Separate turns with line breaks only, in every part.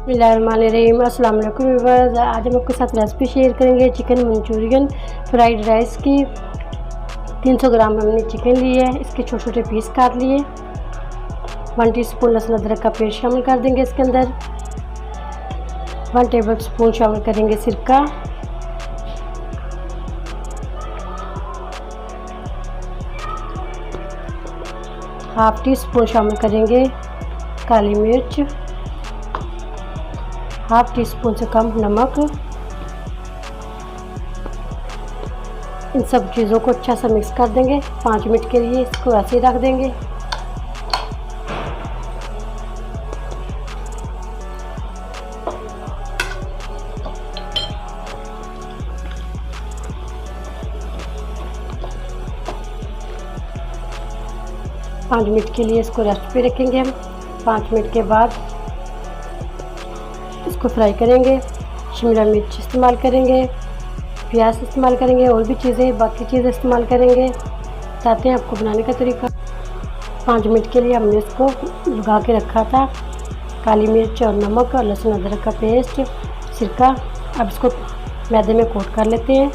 बिस्मिल्लाहिर्रहमानिर्रहीम। अस्सलाम वालेकुम व्यूअर्स। आज हम आपके साथ रेसिपी शेयर करेंगे चिकन मंचूरियन फ्राइड राइस की। 300 ग्राम हमने चिकन ली है, इसके छोटे छोटे पीस काट लिए। 1 टीस्पून लहसुन अदरक का पेस्ट शामिल कर देंगे इसके अंदर। 1 टेबल स्पून शामिल करेंगे सिरका। हाफ टी स्पून शामिल करेंगे काली मिर्च। हाफ टी स्पून से कम नमक। इन सब चीज़ों को अच्छा सा मिक्स कर देंगे। 5 मिनट के लिए इसको ऐसे ही रख देंगे। पाँच मिनट के लिए इसको रेस्ट पे रखेंगे हम। 5 मिनट के बाद इसको फ्राई करेंगे। शिमला मिर्च इस्तेमाल करेंगे, प्याज इस्तेमाल करेंगे और भी चीज़ें बाकी चीज़ें इस्तेमाल करेंगे। बताते हैं आपको बनाने का तरीका। 5 मिनट के लिए हमने इसको लगा के रखा था। काली मिर्च और नमक और लहसुन अदरक का पेस्ट, सिरका। अब इसको मैदे में कोट कर लेते हैं।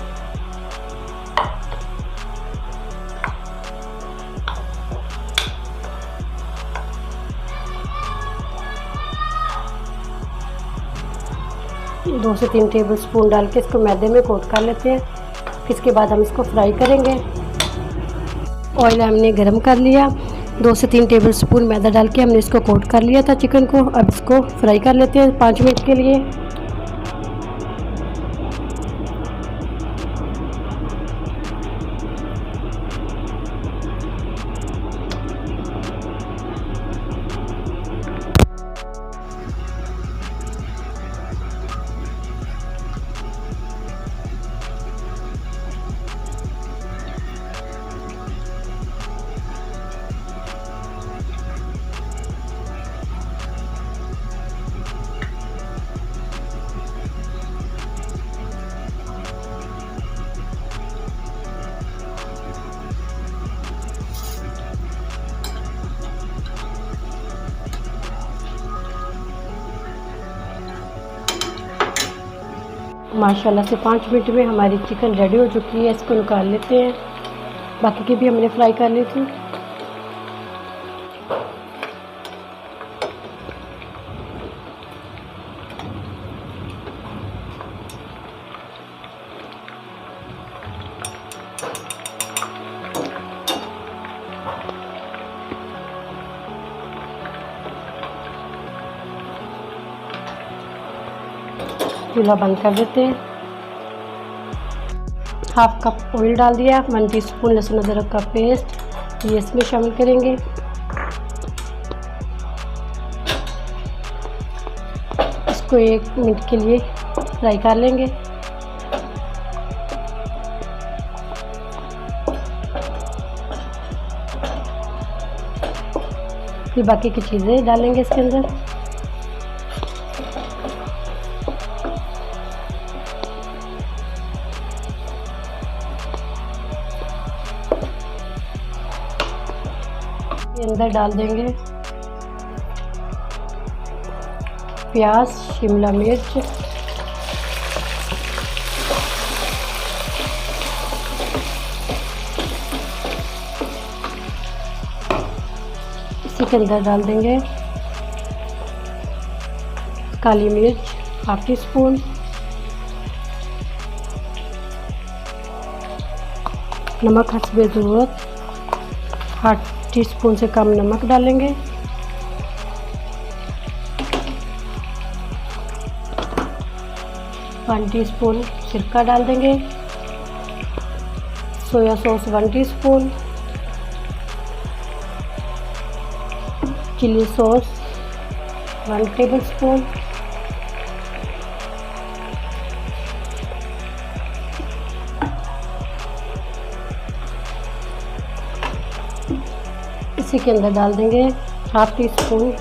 दो से 3 टेबल स्पून डाल के इसको मैदे में कोट कर लेते हैं। इसके बाद हम इसको फ्राई करेंगे। ऑयल हमने गरम कर लिया। 2 से 3 टेबल स्पून मैदा डाल के हमने इसको कोट कर लिया था चिकन को। अब इसको फ्राई कर लेते हैं 5 मिनट के लिए। माशाल्लाह से 5 मिनट में हमारी चिकन रेडी हो चुकी है। इसको निकाल लेते हैं। बाकी की भी हमने फ्राई कर ली थी। चूल्हा बंद कर देते हैं। हाफ कप ऑयल डाल दिया। 1 टीस्पून लहसुन अदरक का पेस्ट ये इसमें शामिल करेंगे। इसको 1 मिनट के लिए फ्राई कर लेंगे। फिर बाकी की चीज़ें डालेंगे इसके अंदर। अंदर डाल देंगे प्याज, शिमला मिर्च, इसी के अंदर डाल देंगे काली मिर्च हाफ टी स्पून, नमक हस्बे ज़रूरत, 1 टीस्पून से कम नमक डालेंगे। वन टीस्पून सिरका डाल देंगे। Soya sauce 1 teaspoon, chilli sauce 1 tablespoon, इसी के अंदर डाल देंगे half teaspoon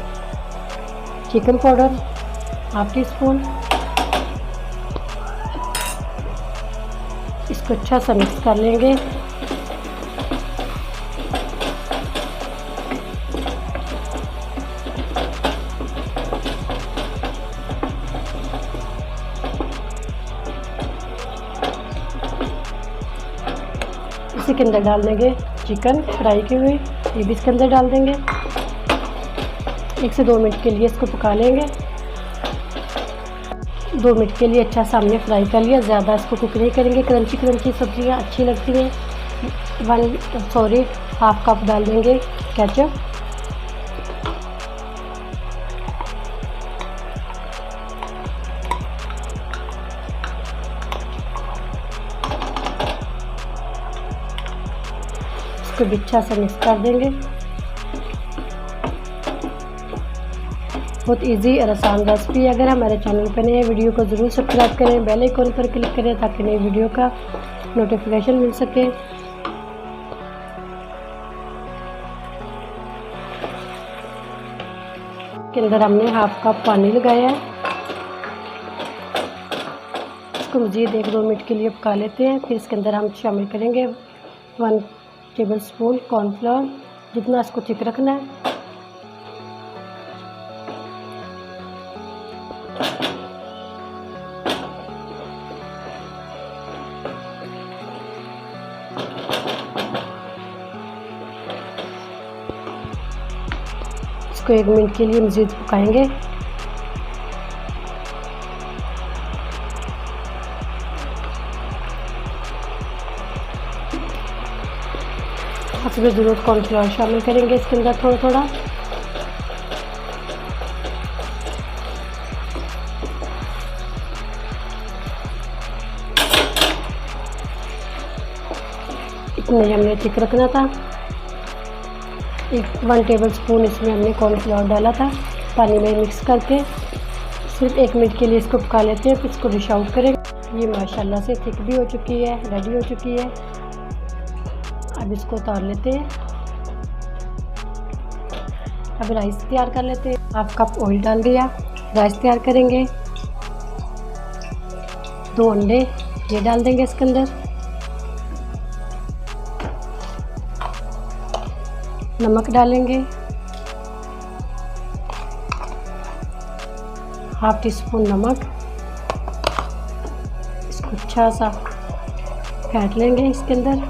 chicken powder, half teaspoon. इसको अच्छा सा मिक्स कर लेंगे। इसी के अंदर डाल देंगे चिकन फ्राई की हुई, ये भी इसके अंदर डाल देंगे। 1 से 2 मिनट के लिए इसको पका लेंगे। 2 मिनट के लिए अच्छा सा हमने फ्राई कर लिया, ज़्यादा इसको कुक नहीं करेंगे। क्रंची क्रंची सब्जियाँ अच्छी लगती हैं। हाफ कप डाल देंगे केचप। इसको भी अच्छा से मिक्स कर देंगे। बहुत इजी और आसान रेसिपी है। अगर हमारे चैनल पर नए हैं, वीडियो को ज़रूर सब्सक्राइब करें, बेल आइकन पर क्लिक करें ताकि नई वीडियो का नोटिफिकेशन मिल सके। के अंदर हमने हाफ कप पानी लगाया है। इसको मज़ीद 1-2 मिनट के लिए पका लेते हैं। फिर इसके अंदर हम शामिल करेंगे 1 टेबल स्पून कॉर्नफ्लोर, जितना इसको थिक रखना है। इसको 1 मिनट के लिए मज़ीद पकाएंगे। हसबे ज़रूरत कॉर्नफ्लोर शामिल करेंगे इसके अंदर थोड़ा थोड़ा। इतने हमने थिक रखना था। 1 टेबल स्पून इसमें हमने कॉर्नफ्लोर डाला था, पानी में मिक्स करके। सिर्फ 1 मिनट के लिए इसको पका लेते हैं, फिर इसको डिश आउट करेंगे। ये माशाल्लाह से थिक भी हो चुकी है, रेडी हो चुकी है। अब इसको उतार लेते हैं। अब राइस तैयार कर लेते हैं। हाफ कप ऑयल डाल दिया, राइस तैयार करेंगे। 2 अंडे ये डाल देंगे इसके अंदर। नमक डालेंगे, हाफ टी स्पून नमक। इसको अच्छा सा फेंट लेंगे इसके अंदर।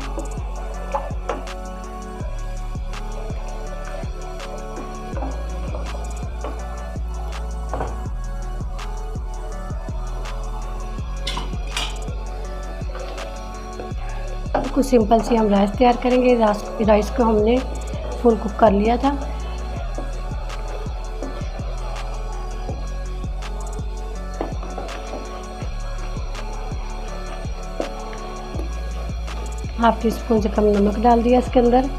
कुछ सिंपल सी हम राइस तैयार करेंगे। राइस को हमने फुल कुक कर लिया था। हाफ टी स्पून से कम नमक डाल दिया इसके अंदर।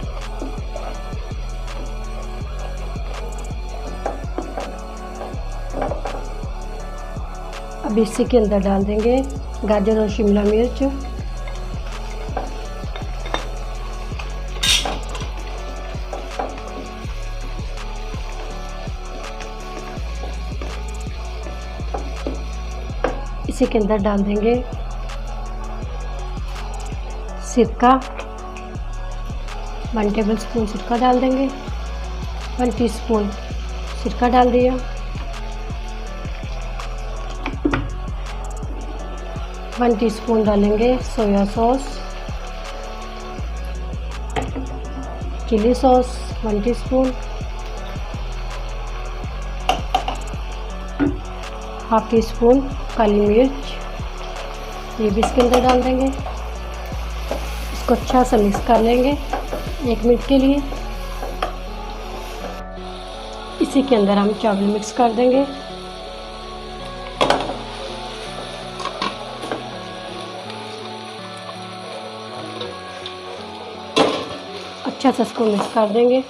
अब इसी के अंदर डाल देंगे गाजर और शिमला मिर्च। इसी के अंदर डाल देंगे सिरका। 1 टेबल स्पून सिरका डाल देंगे। 1 टीस्पून सिरका डाल दिया। 1 टीस्पून डालेंगे soya sauce. Chilli sauce 1 teaspoon. Half teaspoon काली मिर्च, ये भी इसके अंदर डाल देंगे। इसको अच्छा सा मिक्स कर लेंगे 1 मिनट के लिए। इसी के अंदर हम चावल मिक्स कर देंगे। अच्छा सा इसको मिक्स कर देंगे।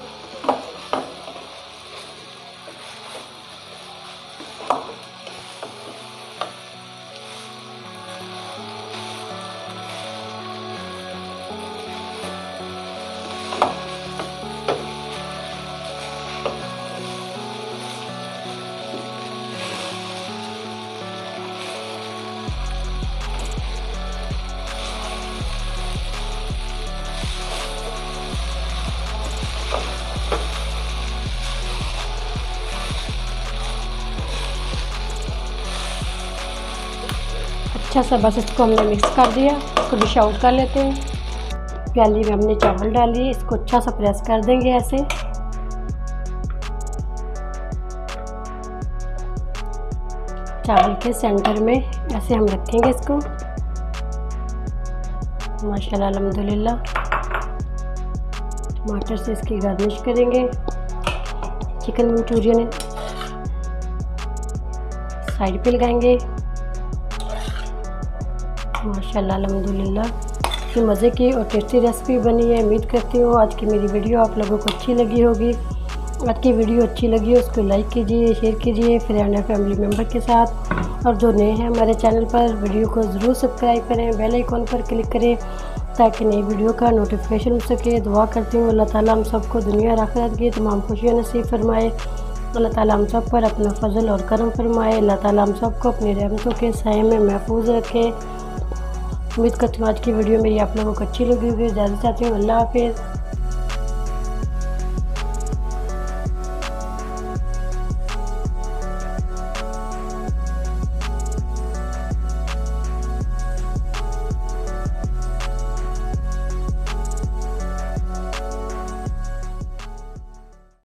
अच्छा सा बस इसको हमने मिक्स कर दिया। इसको डिश आउट कर लेते हैं। प्याली में हमने चावल डाली, इसको अच्छा सा प्रेस कर देंगे ऐसे। चावल के सेंटर में ऐसे हम रखेंगे इसको। माशाल्लाह अल्हम्दुलिल्लाह। टमाटर से इसकी गार्निश करेंगे। चिकन मंचूरियन साइड पे लगाएंगे। माशाल्लाह अल्हम्दुलिल्लाह। ये मज़े की और टेस्टी रेसिपी बनी है। उम्मीद करती हूँ आज की मेरी वीडियो आप लोगों को अच्छी लगी होगी। आज की वीडियो अच्छी लगी हो उसको लाइक कीजिए, शेयर कीजिए फ्रेंड और फैमिली मेम्बर के साथ। और जो नए हैं हमारे चैनल पर, वीडियो को ज़रूर सब्सक्राइब करें, बेल आइकॉन पर क्लिक करें ताकि नई वीडियो का नोटिफिकेशन मिल सके। दुआ करती हूँ अल्लाह ताला हम सबको दुनिया और आखिरत की तमाम खुशियाँ नसीब फरमाए। अल्लाह ताला हम सब पर अपना फजल और करम फरमाए। अल्लाह ताला हम सबको अपनी रहमतों के साए में महफूज रखे। उम्मीद करती हूँ आज की वीडियो मेरी आप लोगों को अच्छी लगी होगी। इजाज़त चाहती हूँ। अल्लाह हाफिज़।